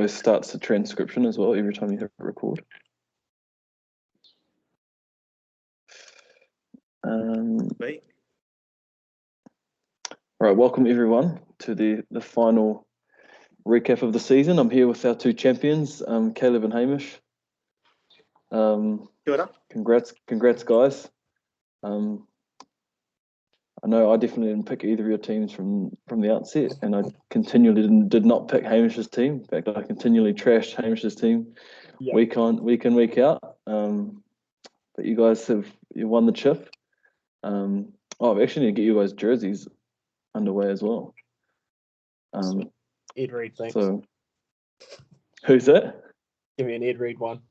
starts the transcription as well every time you hit record. Wait. All right, welcome everyone to the final recap of the season. I'm here with our two champions, Caleb and Hamish. Congrats, guys. I know I definitely didn't pick either of your teams from the outset, and I continually did not pick Hamish's team. In fact, I continually trashed Hamish's team week in, week out. But you guys you won the chip. I actually need to get you guys jerseys underway as well. Ed Reed, thanks. So, who's that? Give me an Ed Reed one.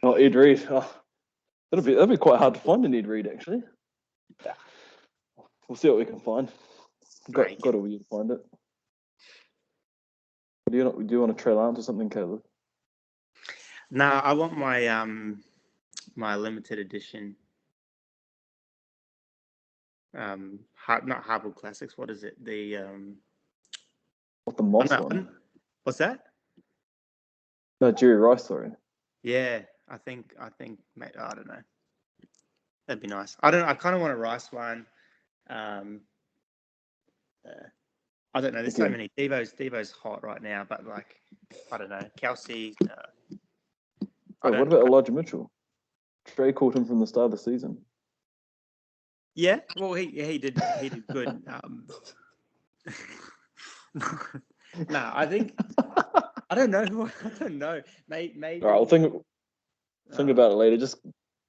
Oh, Ed Reed. Oh, that'll be quite hard to find an Ed Reed actually. Yeah. We'll see what we can find. Got a way to find it. Do you want a Trey Lance or something, Caleb? No, I want my my limited edition. Not Harvard Classics. What is it? What, the Moss one? What's that? No, Jerry Rice. Sorry. Yeah, I think, mate. I don't know. That'd be nice. I kind of want a Rice one. I don't know. There's so many. Devo's hot right now, but like, I don't know. Kelsey. What about Elijah Mitchell? Trey caught him from the start of the season. Yeah, well, he did good. No, I think I don't know. I don't know. Maybe. All right, we'll think about it later. Just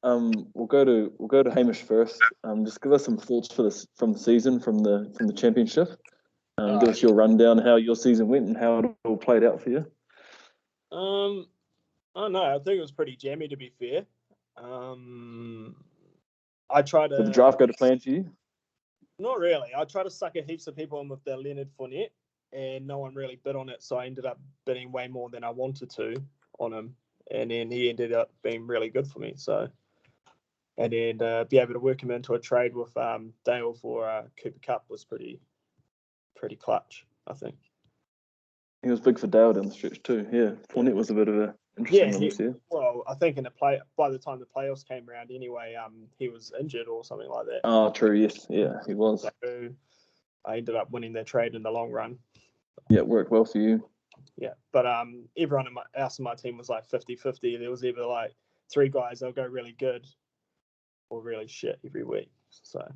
we'll go to Hamish first. Just give us some thoughts from the season, from the championship. Give us your rundown how your season went and how it all played out for you. I don't know. I think it was pretty jammy, to be fair. I tried to. Did the draft go to plan for you? Not really. I tried to sucker heaps of people in with the Leonard Fournette, and no one really bid on it. So I ended up bidding way more than I wanted to on him, and then he ended up being really good for me. So, and then be able to work him into a trade with Dale for Cooper Kupp was pretty clutch, I think. He was big for Dale down the stretch too. Yeah, Fournette was a bit of a interesting one this year. Well, I think by the time the playoffs came around, anyway, he was injured or something like that. Oh, true. Yes, yeah, he was. So I ended up winning that trade in the long run. Yeah, it worked well for you. Yeah, but everyone else in my team was like 50-50. There was either like three guys that'll go really good or really shit every week. So.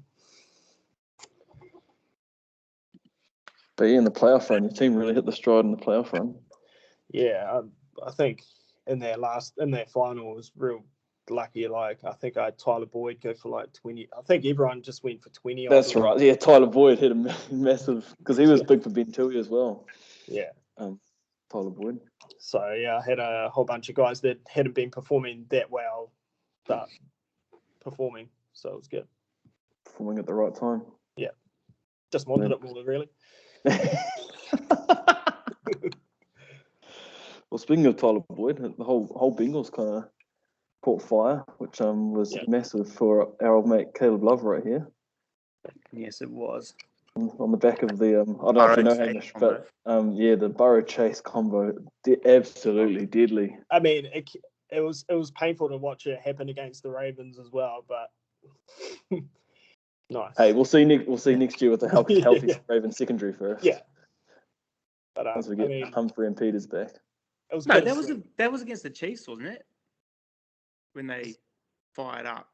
But yeah, in the playoff run, your team really hit the stride in the playoff run. Yeah, I think in their final was real lucky. Like, I think I had Tyler Boyd go for like 20. I think everyone just went for 20. That's right. Yeah, Tyler Boyd hit a massive, because he was big for Ben Tui as well. Yeah. Tyler Boyd. So yeah, I had a whole bunch of guys that hadn't been performing that well, but performing. So it was good. Performing at the right time. Yeah. Just wanted it more, really. Well, speaking of Tyler Boyd, the whole Bengals kind of caught fire, which was massive for our old mate Caleb Love right here. Yes, it was. On the back of the I don't know if you know Hamish, but the Burrow Chase combo, absolutely deadly. I mean, it was painful to watch it happen against the Ravens as well, but nice. Hey, we'll see next year with a healthy Ravens secondary first. Yeah. But once we get Humphrey and Peters back. That was against the Chiefs, wasn't it? When they fired up.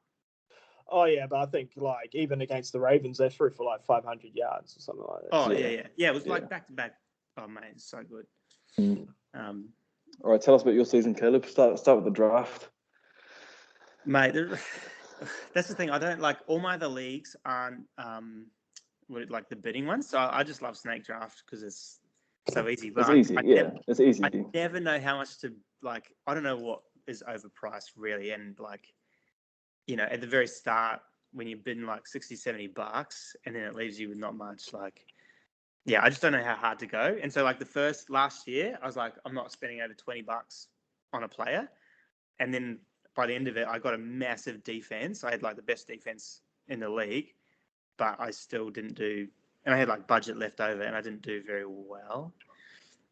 Oh yeah, but I think like even against the Ravens, they threw for like 500 yards or something like that. Oh yeah. It was like back to back. Oh man, it's so good. All right, tell us about your season, Caleb. Start with the draft, mate. That's the thing. I don't like all my other leagues aren't like the bidding ones. So I just love snake draft because it's so easy. But it's easy. It's easy. I never know how much to like. I don't know what is overpriced really, and like, you know, at the very start when you're bidding like $60-$70, and then it leaves you with not much. Like, yeah, I just don't know how hard to go. And so like last year, I was like, I'm not spending over $20 on a player, and then by the end of it, I got a massive defense. I had like the best defense in the league, but I still didn't do, and I had like budget left over, and I didn't do very well.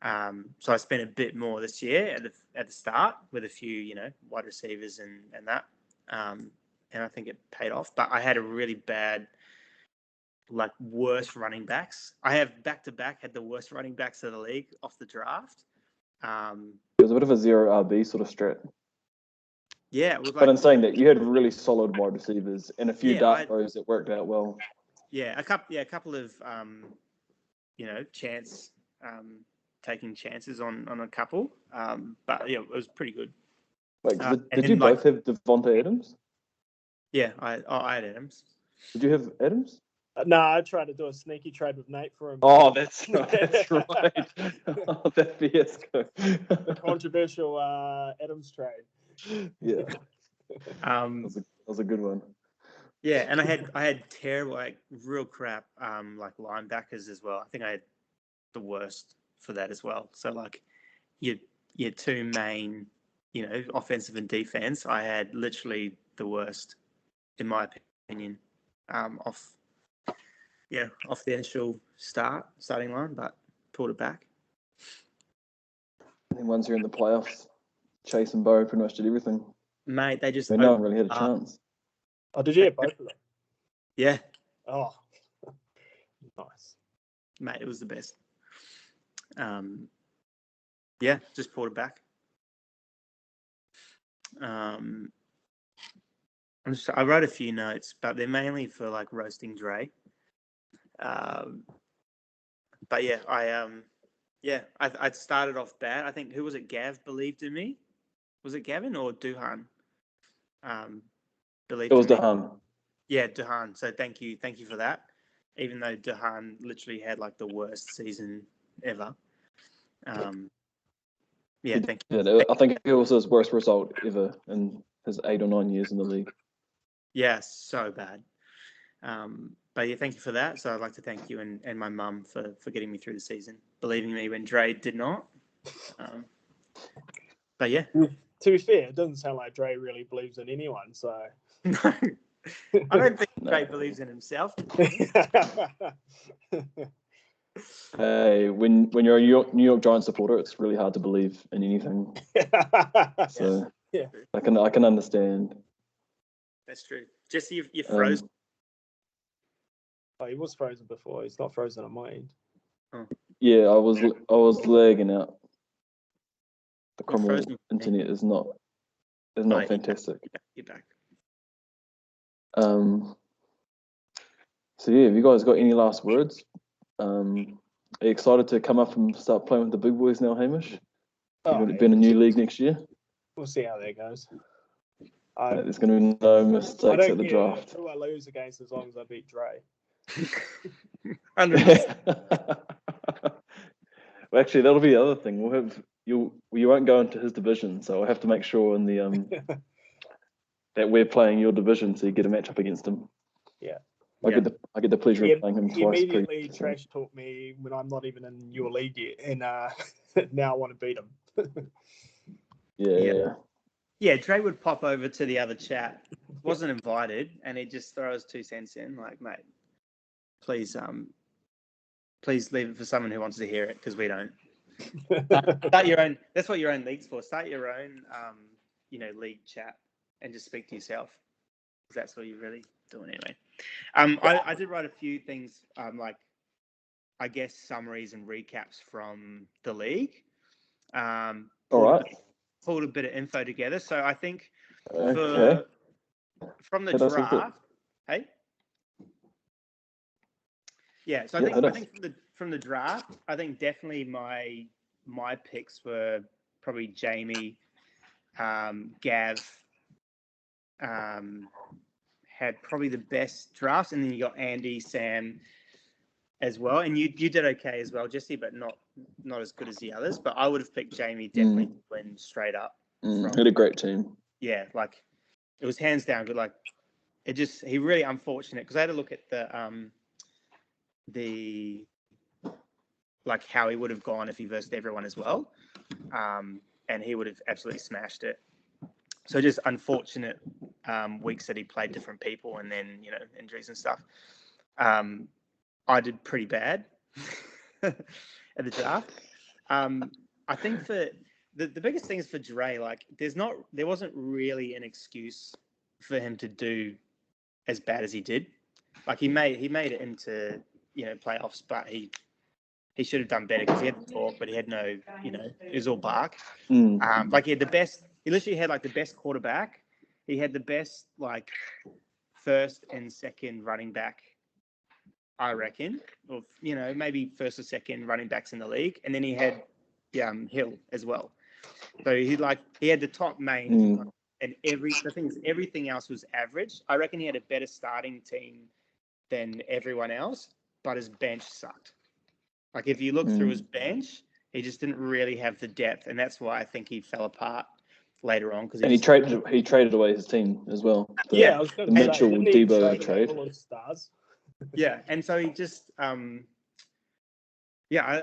So I spent a bit more this year at the start with a few, wide receivers and that. And I think it paid off. But I had a really bad, worst running backs. I have back-to-back had the worst running backs of the league off the draft. It was a bit of a zero RB sort of strat. Yeah, it was but in saying that, you had really solid wide receivers and a few dart throws that worked out well. Yeah, a couple of taking chances on a couple. But yeah, it was pretty good. Wait, did you both have Devontae Adams? Yeah, I had Adams. Did you have Adams? No, I tried to do a sneaky trade with Nate for him. Oh, that's right. Oh, that fiasco. The controversial Adams trade. Yeah. That was a good one. Yeah, and I had terrible, real crap, linebackers as well. I think I had the worst for that as well. So your two main, offensive and defense, I had literally the worst, in my opinion, off the initial starting line, but pulled it back. And then once you're in the playoffs, Chase and Burrow pretty much did everything. Mate, they just... no one really had a chance. Oh, did you have both of them? Yeah. Oh, nice. Mate, it was the best. Yeah, just pulled it back. I wrote a few notes, but they're mainly for roasting Dre. But yeah, I started off bad. I think, who was it? Gav believed in me. Was it Gavin or Duhan? Believed. It was in me. Duhan. Yeah, Duhan. So thank you for that. Even though Duhan literally had the worst season ever. Yeah, thank you. Yeah, I think it was his worst result ever in his 8 or 9 years in the league. Yeah, so bad. But yeah, thank you for that. So I'd like to thank you and my mum for getting me through the season, believing me when Dre did not. But yeah. To be fair, it doesn't sound like Dre really believes in anyone. So no, I don't think Dre believes in himself. Hey, when you're a New York Giants supporter, it's really hard to believe in anything. So yeah, I can understand. That's true. Jesse, you're frozen. Oh, he was frozen before. He's not frozen on my end. Oh. Yeah, I was lagging out. The Cromwell internet is not fantastic. You're back. So yeah, have you guys got any last words? Are you excited to come up and start playing with the big boys now, Hamish? You're going to be in a new league next year? We'll see how that goes. There's going to be no mistakes at the draft. Who I lose against as long as I beat Dre. Well, actually, that'll be the other thing. We'll have you won't go into his division, so I'll have to make sure in the that we're playing your division, so you get a match up against him. Yeah. I get the pleasure of playing him twice. He immediately trash talked me when I'm not even in your league yet, and now I want to beat him. Yeah, Dre would pop over to the other chat, wasn't invited, and he'd just throw his 2 cents in, mate, please leave it for someone who wants to hear it, because we don't. Start your own. That's what your own league's for. Start your own, league chat and just speak to yourself. That's what you're really doing anyway. I did write a few things, I guess summaries and recaps from the league. All right. Pulled a bit of info together. So I think from the draft, hey? Yeah, so I think from the draft, I think definitely my picks were probably Jamie, Gav, had probably the best drafts, and then you got Andy, Sam as well, and you did okay as well, Jesse, but not as good as the others. But I would have picked Jamie definitely to win straight up. Had a great team. Yeah, it was hands down good. He really unfortunate, because I had to look at the how he would have gone if he versed everyone as well, and he would have absolutely smashed it. So just unfortunate weeks that he played different people, and then injuries and stuff. I did pretty bad at the draft. I think for the biggest thing is for Dre, like there wasn't really an excuse for him to do as bad as he did. Like he made it into playoffs, but he should have done better because he had the talk, but he had no, it was all bark. Like he literally had like the best quarterback. He had the best like first and second running back, I reckon, or maybe first or second running backs in the league, and then he had Hill as well. So he had the top main, and everything else was average. I reckon he had a better starting team than everyone else, but his bench sucked. Like if you look through his bench, he just didn't really have the depth, and that's why I think he fell apart later on. And he traded away his team as well. I was going to say, Mitchell Debo trade. All of stars. Yeah, and so he just I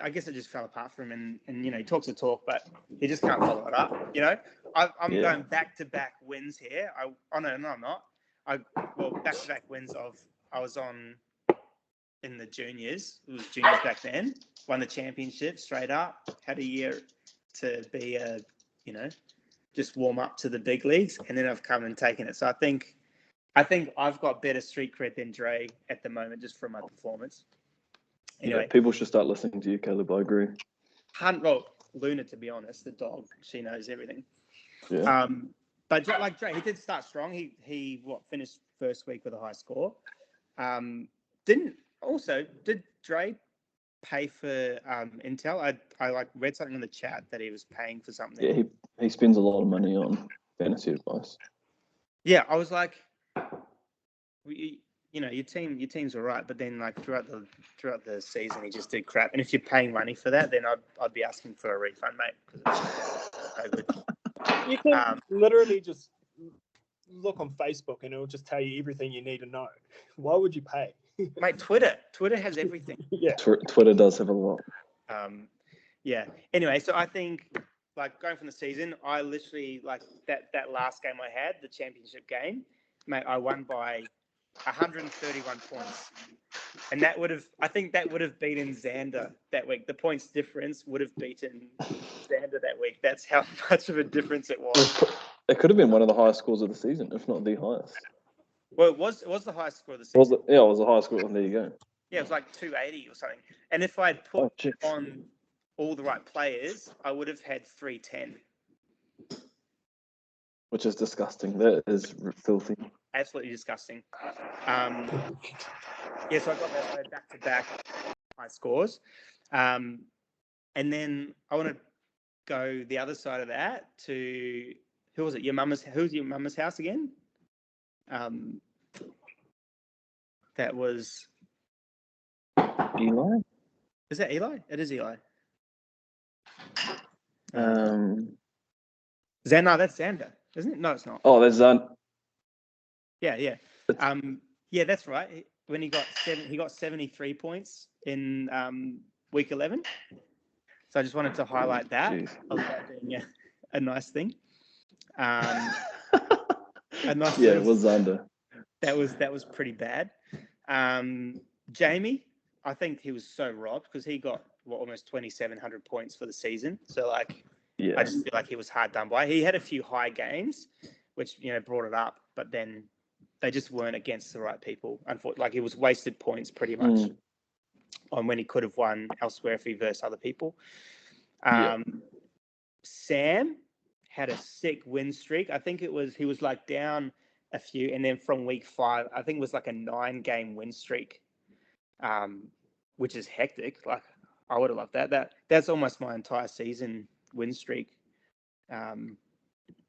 guess it just fell apart for him, and he talks the talk, but he just can't follow it up. I'm going back-to-back wins here. No, I'm not. Back-to-back wins I was on in the juniors. It was juniors back then. Won the championship straight up. Had a year to be just warm up to the big leagues, and then I've come and taken it. So I think I've got better street cred than Dre at the moment, just from my performance. Anyway, people should start listening to you, Caleb. I agree. Luna, to be honest, the dog, she knows everything. Yeah. But like Dre, he did start strong. He finished first week with a high score. Did Dre pay for Intel? I read something in the chat that he was paying for something. Yeah, he spends a lot of money on fantasy advice. Yeah, I was like, your team's all right, but then like throughout the season he just did crap. And if you're paying money for that, then I'd be asking for a refund, mate, because it's so good. You can literally just look on Facebook and it'll just tell you everything you need to know. Why would you pay? Mate, Twitter has everything. Yeah, Twitter does have a lot. Yeah. Anyway, so I think like going from the season, I literally like that last game I had, the championship game, mate, I won by 131 points. And I think that would have beaten Xander that week. The points difference would have beaten Xander that week. That's how much of a difference it was. It could have been one of the highest scores of the season, if not the highest. Well, it was the highest score of the season. It was the highest score. There you go. Yeah, it was like 280 or something. And if I had put on all the right players, I would have had 310. Which is disgusting. That is filthy. Absolutely disgusting. So I got that back-to-back high scores. And then I want to go the other side of that to, who was it? Who's your mama's house again? That was Eli? Is that Eli? It is Eli. No, that's Xander, isn't it? No, it's not. Oh, there's Yeah. That's right. When he got 73 points in week 11. So I just wanted to highlight that. Of that being a nice thing. A nice it was Xander. That was pretty bad. Jamie, I think he was so robbed because he got almost 2,700 points for the season. So I just feel like he was hard done by. He had a few high games, which brought it up, but then they just weren't against the right people. Unfortunately, like he was wasted points pretty much on when he could have won elsewhere if he versed other people. Sam had a sick win streak. I think he was like down a few, and then from week 5, I think it was like a 9-game win streak, which is hectic. Like I would have loved that. That's almost my entire season win streak.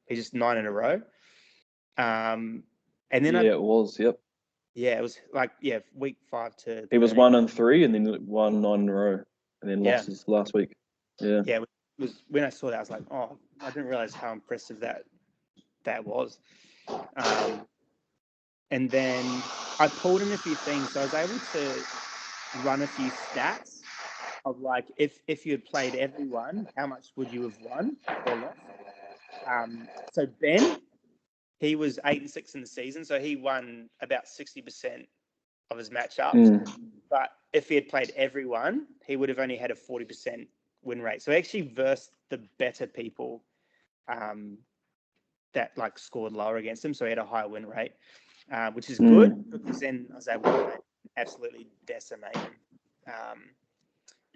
He's just 9 in a row. And then it was. Yep. Yeah, it was like week 5 to. He was 1-3, and then won 9 in a row, and then lost his last week. Yeah. Yeah, it was when I saw that I was like, oh, I didn't realize how impressive that was. And then I pulled in a few things, so I was able to run a few stats of like if you had played everyone, how much would you have won or lost? So Ben, he was 8-6 in the season, so he won about 60% of his matchups. But if he had played everyone, he would have only had a 40% win rate. So actually versed the better people that like scored lower against him. So he had a higher win rate, which is good because then I was able to absolutely decimate him.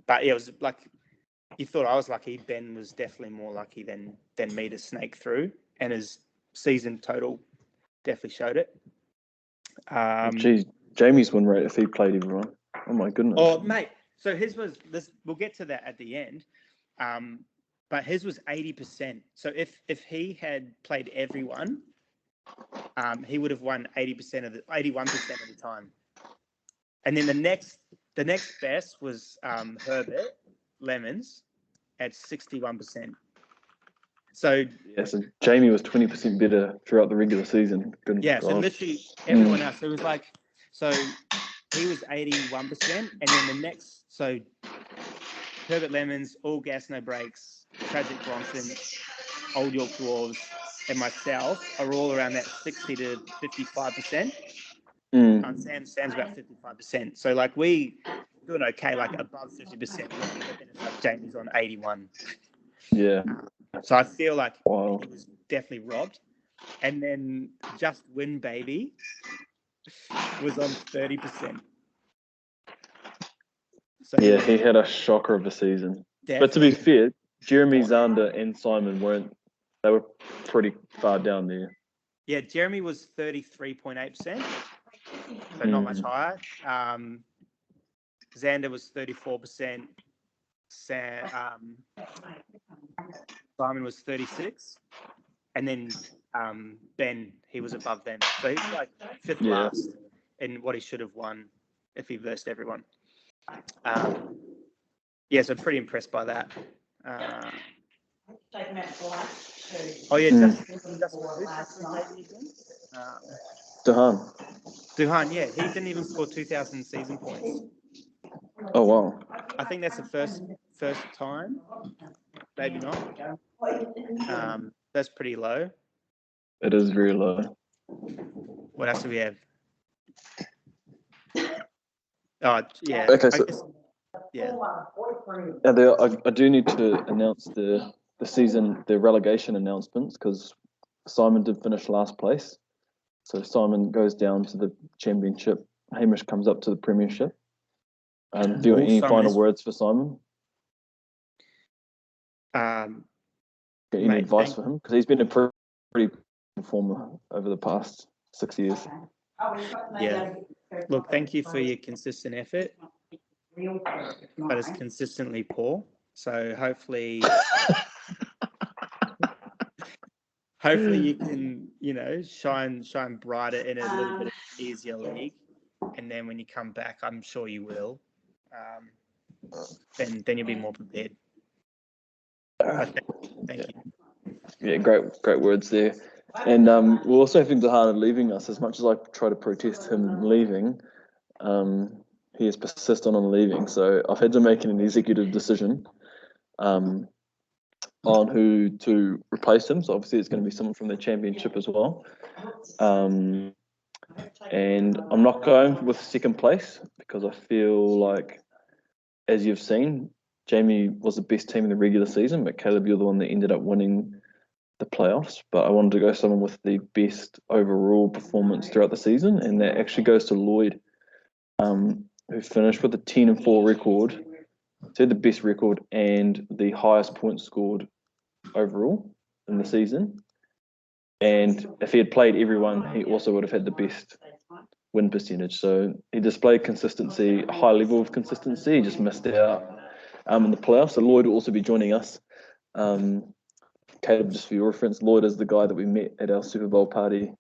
But yeah, it was like, you thought I was lucky. Ben was definitely more lucky than me to snake through, and his season total definitely showed it. Geez, Jamie's win rate if he played everyone. Oh my goodness. Oh mate, so his was this. We'll get to that at the end. But his was 80%. So if he had played everyone, he would have won 81% of the time. And then the next best was Herbert Lemons at 61%. So yeah, so Jamie was 20% better throughout the regular season. Goodness yeah, God. so literally everyone else. It was like, so he was 81%, and then the next, so Herbert Lemons, All Gas No Brakes, Tragic Bronson, Old York Dwarves, and myself are all around that 60 to 55%. Sam's about 55%. So like we doing okay, like above 50%. Like Jamie's on 81. Yeah. So I feel like he Wow. was definitely robbed. And then Just Win Baby was on 30%. So yeah, he had a shocker of a season. definitely. But to be fair, Jeremy, Zander, and Simon they were pretty far down there. Yeah, Jeremy was 33.8%, so not much higher. Xander was 34%. Simon was 36%, and then Ben, he was above them, so he's like fifth last in what he should have won if he versed everyone. Yeah, so pretty impressed by that. Oh yeah, Duhan, yeah, he didn't even score 2,000 season points. Oh wow! I think that's the first time, maybe not. That's pretty low. It is very low. What else do we have? Oh yeah. Okay, so yeah. I do need to announce the relegation announcements, because Simon did finish last place. So Simon goes down to the championship. Hamish comes up to the premiership. Do you have any final words for Simon? Get any advice for him? Because he's been a pretty performer over the past 6 years. Yeah. Look, thank you for your consistent effort, but it's consistently poor. So hopefully you can, shine brighter in a little bit easier league, and then when you come back, I'm sure you will. Then you'll be more prepared. Thank you. Yeah, great words there. And we're also having Dahana leaving us. As much as I try to protest him leaving, he is persistent on leaving. So I've had to make an executive decision on who to replace him. So obviously it's going to be someone from the championship as well. And I'm not going with second place, because I feel like, as you've seen, Jamie was the best team in the regular season, but Caleb, you're the one that ended up winning the playoffs. But I wanted to go someone with the best overall performance throughout the season, and that actually goes to Lloyd, who finished with a 10-4 record. So he had the best record and the highest points scored overall in the season. And if he had played everyone, he also would have had the best win percentage. So he displayed consistency, a high level of consistency. He just missed out in the playoffs. So Lloyd will also be joining us. Caleb, just for your reference, Lloyd is the guy that we met at our Super Bowl party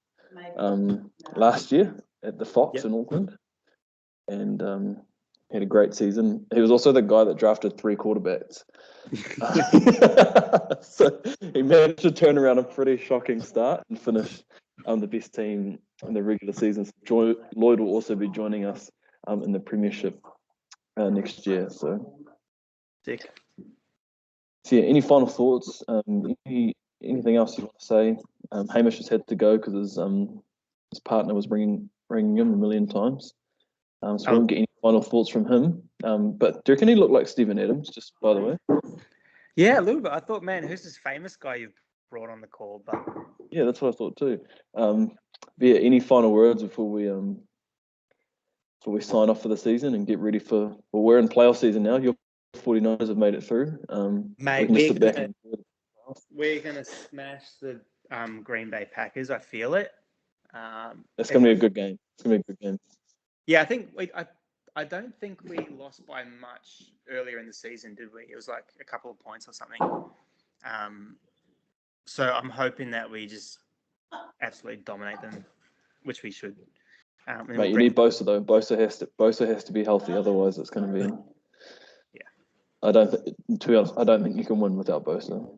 last year at the Fox in Auckland. And he had a great season. He was also the guy that drafted 3 quarterbacks. So he managed to turn around a pretty shocking start and finish the best team in the regular season. So Lloyd will also be joining us in the premiership next year. So, Sick. So yeah, any final thoughts? Anything else you want to say? Hamish has had to go because his partner was bringing him a million times. So we won't get any final thoughts from him. But do you reckon he looked like Stephen Adams? Just by the way. Yeah, a little bit. I thought, man, who's this famous guy you've brought on the call? But yeah, that's what I thought too. Yeah, any final words before we sign off for the season and get ready for? Well, we're in playoff season now. Your 49ers have made it through. Mate, we can sit back and we're gonna smash the Green Bay Packers. I feel it. it's gonna be a good game. It's gonna be a good game. Yeah, I think I don't think we lost by much earlier in the season, did we? It was like a couple of points or something. So I'm hoping that we just absolutely dominate them, which we should. Mate, you need Bosa though. Bosa has to be healthy, otherwise it's going to be. Yeah. To be honest, I don't think you can win without Bosa.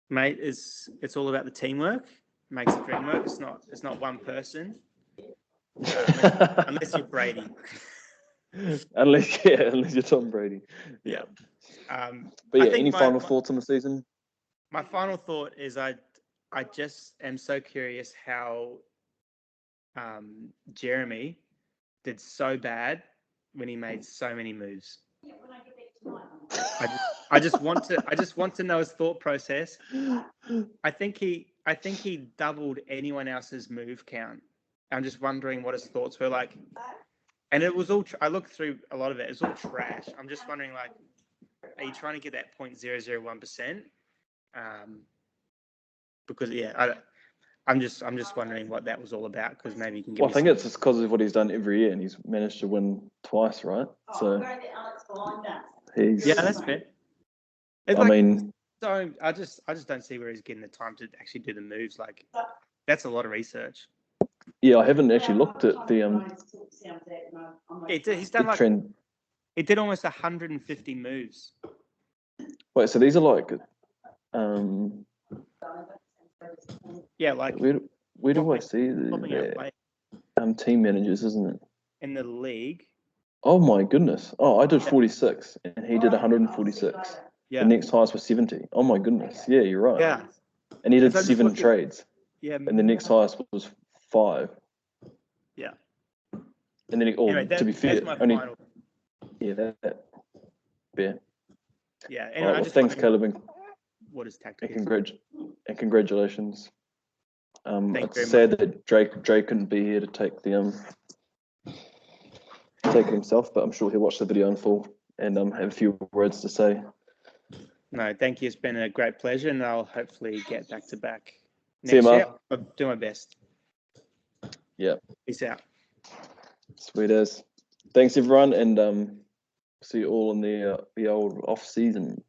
Mate, it's all about the teamwork. Makes the dream work. It's not one person. Unless you're Brady. unless you're Tom Brady. Yeah. But yeah, any final thoughts on the season? My final thought is I just am so curious how Jeremy did so bad when he made so many moves. I just want to know his thought process. I think he doubled anyone else's move count. I'm just wondering what his thoughts were like. And it was all. I looked through a lot of it. It's all trash. I'm just wondering, like, are you trying to get that 0.001%? Because I'm just wondering what that was all about. Because maybe you can. Well, I think it's just because of what he's done every year, and he's managed to win twice, right? So that's fair. So I just don't see where he's getting the time to actually do the moves. Like, that's a lot of research. Yeah, I haven't actually looked at the he's done like trend. It did almost 150 moves. Wait, so these are like yeah, like where do I see the team managers, isn't it? In the league. Oh my goodness. Oh, I did 46 and he did 146. Yeah. The next highest was 70. Oh my goodness. Yeah, you're right. Yeah. And he did 7 trades. Yeah. And the next highest was 5. Yeah. And then to be fair, final. Yeah, that. Yeah. Yeah. Anyway, well, thanks, Caleb. What is tactical? And congratulations. It's sad that Drake couldn't be here to take it himself, but I'm sure he'll watch the video in full and have a few words to say. No, thank you. It's been a great pleasure, and I'll hopefully get back to back next See you, year. I'll do my best. Yeah. Peace out. Sweet as. Thanks, everyone, and see you all in the old off season.